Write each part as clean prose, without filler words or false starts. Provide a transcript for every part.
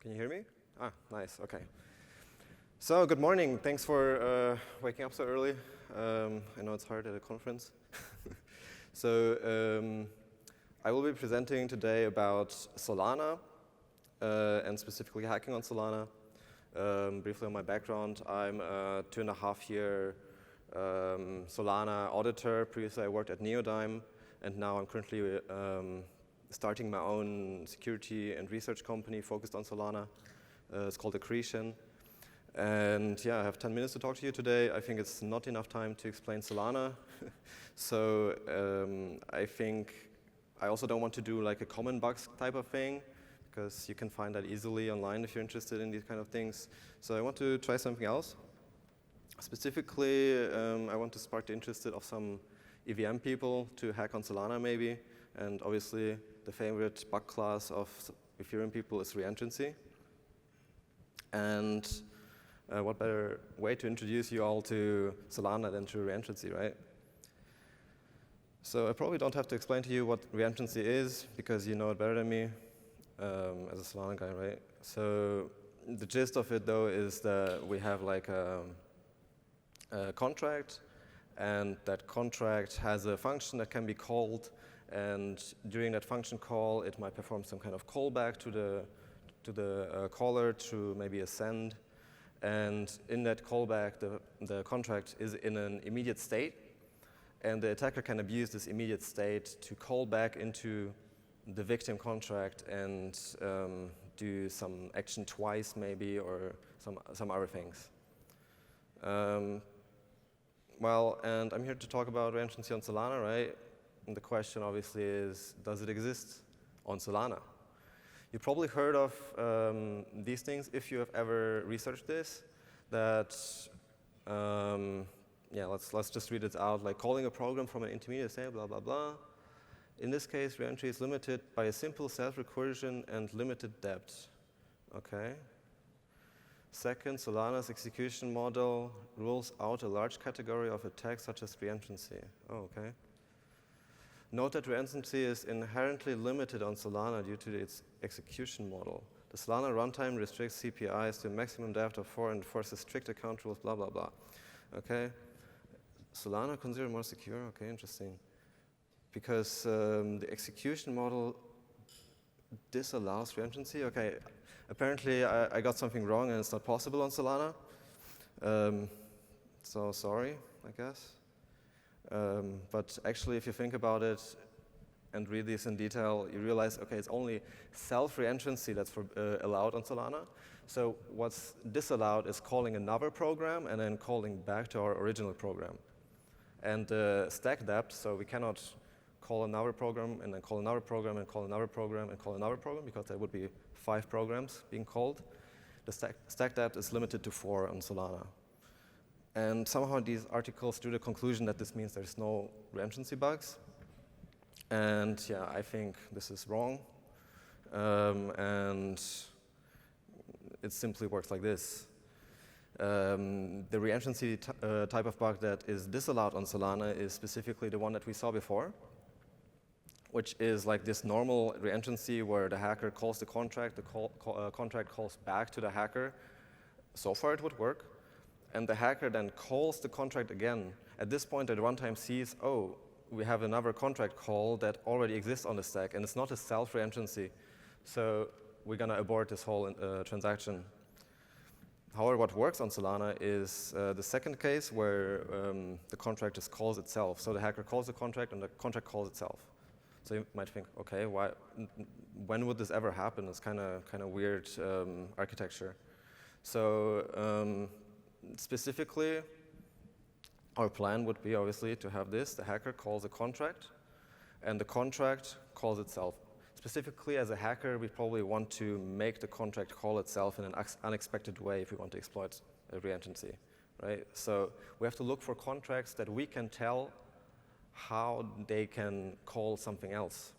Can you hear me? Ah, nice, okay. So, good morning. Thanks for waking up so early. I know it's hard at a conference. So, I will be presenting today about Solana, and specifically hacking on Solana. Briefly on my background, I'm a 2.5-year Solana auditor. Previously, I worked at Neodyme, and now I'm currently starting my own security and research company focused on Solana. It's called Accretion. And yeah, I have 10 minutes to talk to you today. I think it's not enough time to explain Solana. So I think I also don't want to do like a common bugs type of thing, because you can find that easily online if you're interested in these kind of things. So I want to try something else. Specifically, I want to spark the interest of some EVM people to hack on Solana maybe. And obviously, the favorite bug class of Ethereum people is reentrancy. And what better way to introduce you all to Solana than through reentrancy, right? So I probably don't have to explain to you what reentrancy is, because you know it better than me as a Solana guy, right? So the gist of it, though, is that we have like a contract, and that contract has a function that can be called, and during that function call, it might perform some kind of callback to the caller through maybe a send. And in that callback, the contract is in an immediate state, and the attacker can abuse this immediate state to call back into the victim contract and do some action twice maybe, or some other things. Well, and I'm here to talk about reentrancy on Solana, right? And the question obviously is, does it exist on Solana? You probably heard of these things if you have ever researched this. That, yeah, let's just read it out. Like calling a program from an intermediate state, blah blah blah. In this case, reentry is limited by a simple self-recursion and limited depth. Okay. Second, Solana's execution model rules out a large category of attacks such as reentrancy. Oh, okay. Note that reentrancy is inherently limited on Solana due to its execution model. The Solana runtime restricts CPIs to a maximum depth of 4 and enforces strict account rules, blah, blah, blah. Okay. Solana considered more secure? Okay, interesting. Because the execution model disallows reentrancy? Okay. Apparently, I got something wrong and it's not possible on Solana. So sorry, I guess. But actually, if you think about it and read this in detail, you realize, okay, it's only self-reentrancy that's allowed on Solana. So what's disallowed is calling another program and then calling back to our original program. And stack depth, so we cannot call another program and then call another program and call another program and call another program, because there would be 5 programs being called. The stack depth is limited to 4 on Solana. And somehow these articles drew the conclusion that this means there's no reentrancy bugs. And yeah, I think this is wrong. And it simply works like this. The reentrancy type of bug that is disallowed on Solana is specifically the one that we saw before, which is like this normal reentrancy where the hacker calls the contract, the contract calls back to the hacker. So far it would work. And the hacker then calls the contract again. At this point, the runtime sees, oh, we have another contract call that already exists on the stack, and it's not a self-reentrancy. So we're going to abort this whole transaction. However, what works on Solana is the second case where the contract just calls itself. So the hacker calls the contract, and the contract calls itself. So you might think, okay, when would this ever happen? It's kind of weird architecture. So specifically, our plan would be obviously to have this. The hacker calls a contract, and the contract calls itself. Specifically, as a hacker, we probably want to make the contract call itself in an unexpected way if we want to exploit a reentrancy, right? So we have to look for contracts that we can tell how they can call something else.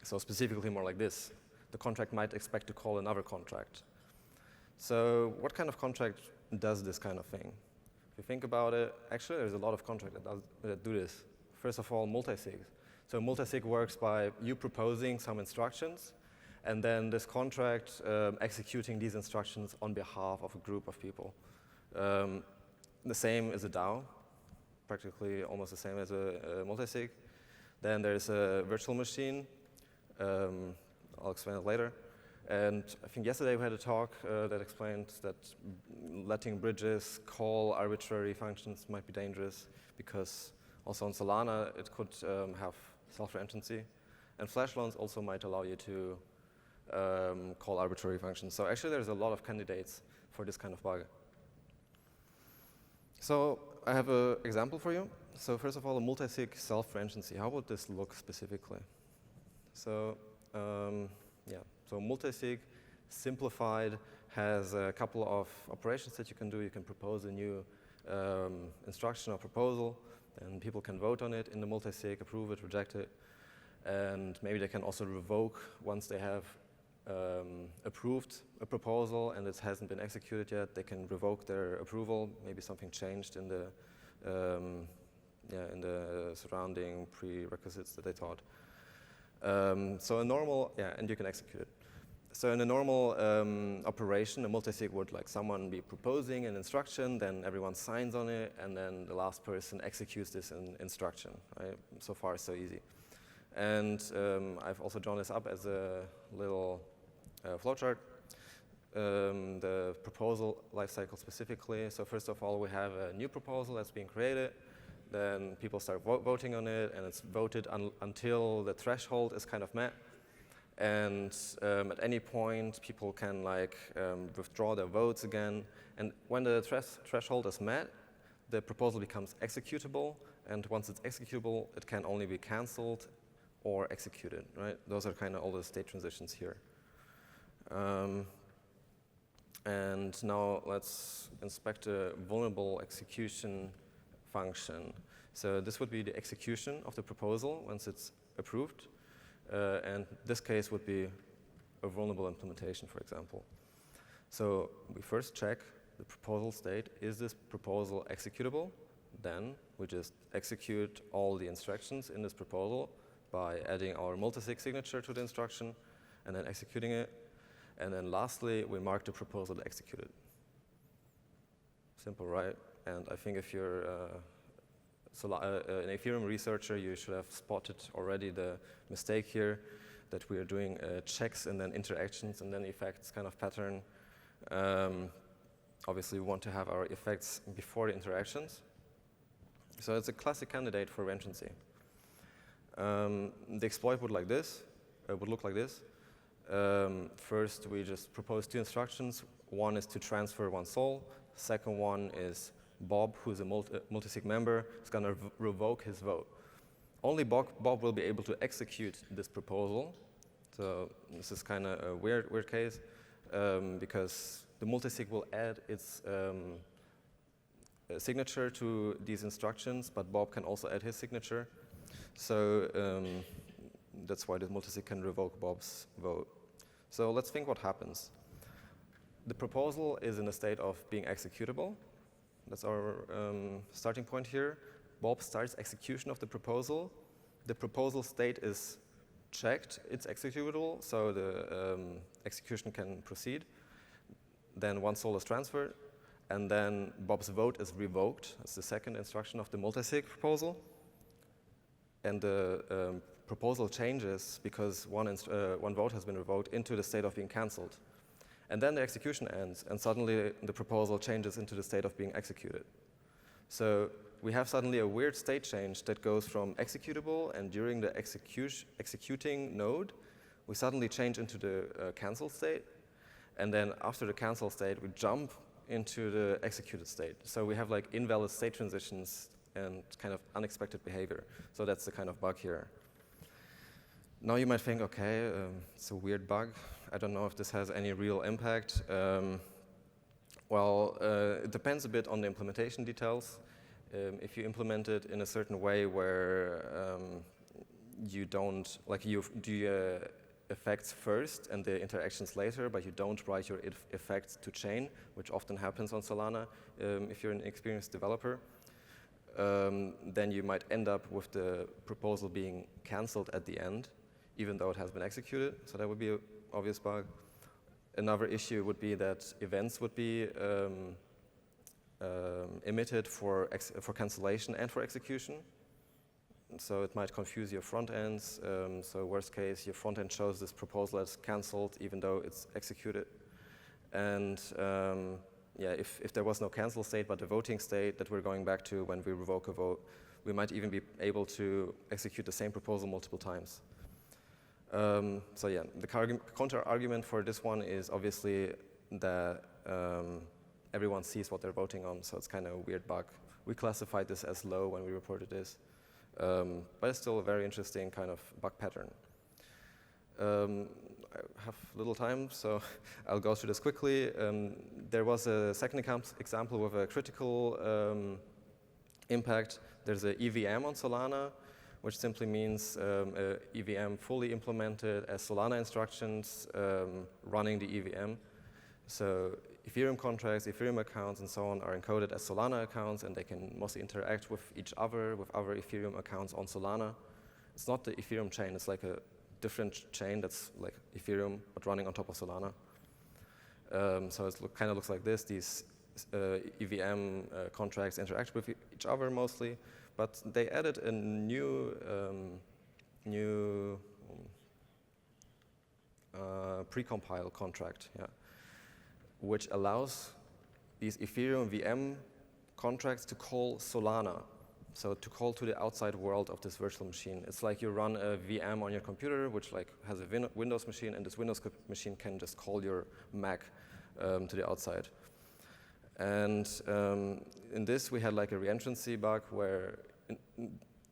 So specifically more like this. The contract might expect to call another contract. So what kind of contract does this kind of thing? If you think about it, actually there's a lot of contracts that do this. First of all, multisig. So multisig works by you proposing some instructions, and then this contract executing these instructions on behalf of a group of people. The same as a DAO, practically almost the same as a multisig. Then there's a virtual machine. I'll explain it later. And I think yesterday we had a talk that explained that letting bridges call arbitrary functions might be dangerous because also on Solana it could have self-reentrancy. And flash loans also might allow you to call arbitrary functions. So actually there's a lot of candidates for this kind of bug. So I have an example for you. So first of all, a multisig self-reentrancy. How would this look specifically? So so multisig simplified has a couple of operations that you can do. You can propose a new instruction or proposal, and people can vote on it in the multisig, approve it, reject it, and maybe they can also revoke once they have approved a proposal and it hasn't been executed yet. They can revoke their approval. Maybe something changed in the surrounding prerequisites that they thought. So a normal, and you can execute it. So in a normal operation, a multisig would someone be proposing an instruction, then everyone signs on it, and then the last person executes this instruction. Right? So far, so easy. And I've also drawn this up as a little flowchart. The proposal lifecycle specifically. So first of all, we have a new proposal that's being created. Then people start voting on it, and it's voted until the threshold is kind of met. And at any point, people can withdraw their votes again. And when the threshold is met, the proposal becomes executable. And once it's executable, it can only be canceled or executed. Right? Those are kind of all the state transitions here. And now let's inspect a vulnerable execution function. So this would be the execution of the proposal once it's approved. And this case would be a vulnerable implementation, for example. So we first check the proposal state. Is this proposal executable? Then we just execute all the instructions in this proposal by adding our multisig signature to the instruction and then executing it. And then lastly, we mark the proposal executed. Simple, right? And I think if you're an Ethereum researcher, you should have spotted already the mistake here that we are doing checks and then interactions and then effects kind of pattern. Obviously, we want to have our effects before the interactions. So it's a classic candidate for reentrancy. The exploit would look like this. First, we just propose two instructions. One is to transfer one sol. Second one is Bob, who's a multisig member, is going to revoke his vote. Only Bob will be able to execute this proposal. So this is kind of a weird case because the multisig will add its signature to these instructions, but Bob can also add his signature. So that's why the multisig can revoke Bob's vote. So let's think what happens. The proposal is in a state of being executable. That's our starting point here. Bob starts execution of the proposal. The proposal state is checked. It's executable, so the execution can proceed. Then one sol is transferred, and then Bob's vote is revoked. That's the second instruction of the multisig proposal. And the proposal changes because one vote has been revoked into the state of being cancelled. And then the execution ends, and suddenly the proposal changes into the state of being executed. So we have suddenly a weird state change that goes from executable, and during the executing node, we suddenly change into the cancel state. And then after the cancel state, we jump into the executed state. So we have invalid state transitions and kind of unexpected behavior. So that's the kind of bug here. Now you might think, okay, it's a weird bug. I don't know if this has any real impact. It depends a bit on the implementation details. If you implement it in a certain way where you don't, you do effects first and the interactions later, but you don't write your effects to chain, which often happens on Solana if you're an experienced developer, then you might end up with the proposal being canceled at the end, even though it has been executed. So that would be obvious bug. Another issue would be that events would be emitted for cancellation and for execution. So it might confuse your front ends. So worst case, your front end shows this proposal as cancelled even though it's executed. And yeah, if there was no cancel state but a voting state that we're going back to when we revoke a vote, we might even be able to execute the same proposal multiple times. So yeah, the counter argument for this one is obviously that everyone sees what they're voting on, so it's kind of a weird bug. We classified this as low when we reported this, but it's still a very interesting kind of bug pattern. I have little time, so I'll go through this quickly. There was a second example with a critical impact. There's an EVM on Solana, which simply means a EVM fully implemented as Solana instructions running the EVM. So Ethereum contracts, Ethereum accounts, and so on are encoded as Solana accounts, and they can mostly interact with each other, with other Ethereum accounts on Solana. It's not the Ethereum chain, it's like a different chain that's like Ethereum, but running on top of Solana. So it kind of looks like this. These EVM contracts interact with each other mostly, but they added a new precompile contract, yeah, which allows these Ethereum VM contracts to call Solana. So to call to the outside world of this virtual machine. It's like you run a VM on your computer, which like has a Windows machine, and this Windows machine can just call your Mac to the outside. And in this, we had like a reentrancy bug where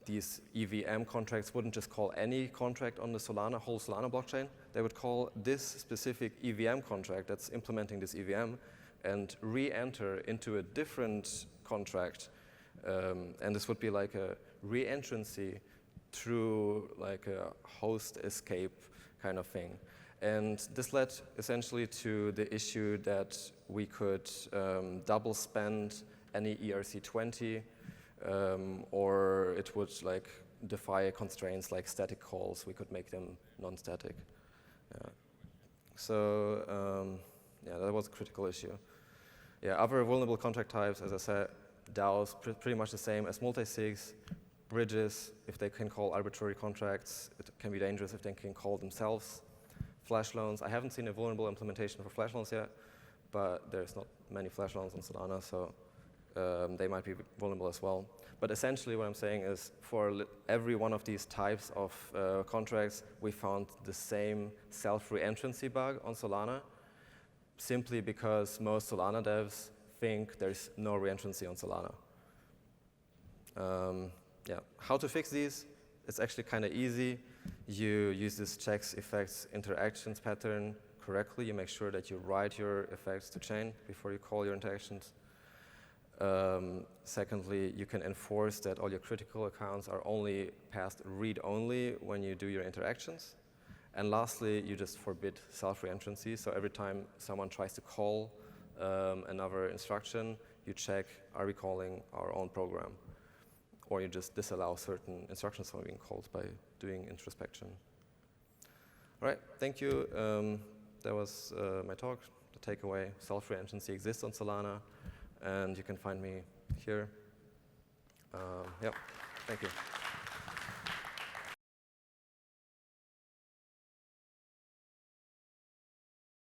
these EVM contracts wouldn't just call any contract on the whole Solana blockchain. They would call this specific EVM contract that's implementing this EVM and re-enter into a different contract. And this would be like a re-entrancy through like a host escape kind of thing. And this led essentially to the issue that we could double spend any ERC20, or it would like defy constraints like static calls. We could make them non-static. Yeah. So yeah, that was a critical issue. Yeah, other vulnerable contract types, as I said, DAOs, pretty much the same as multi-sigs, bridges, if they can call arbitrary contracts, it can be dangerous if they can call themselves. Flash loans, I haven't seen a vulnerable implementation for flash loans yet, but there's not many flash loans on Solana, so they might be vulnerable as well. But essentially what I'm saying is for every one of these types of contracts, we found the same self-reentrancy bug on Solana, simply because most Solana devs think there's no reentrancy on Solana. Yeah, how to fix these? It's actually kind of easy. You use this checks effects interactions pattern correctly. You make sure that you write your effects to chain before you call your interactions. Secondly, you can enforce that all your critical accounts are only passed read-only when you do your interactions. And lastly, you just forbid self-reentrancy. So every time someone tries to call another instruction, you check, are we calling our own program? Or you just disallow certain instructions from being called by doing introspection. All right, thank you. That was my talk. The takeaway, self-reentrancy exists on Solana, and you can find me here. Yeah, thank you.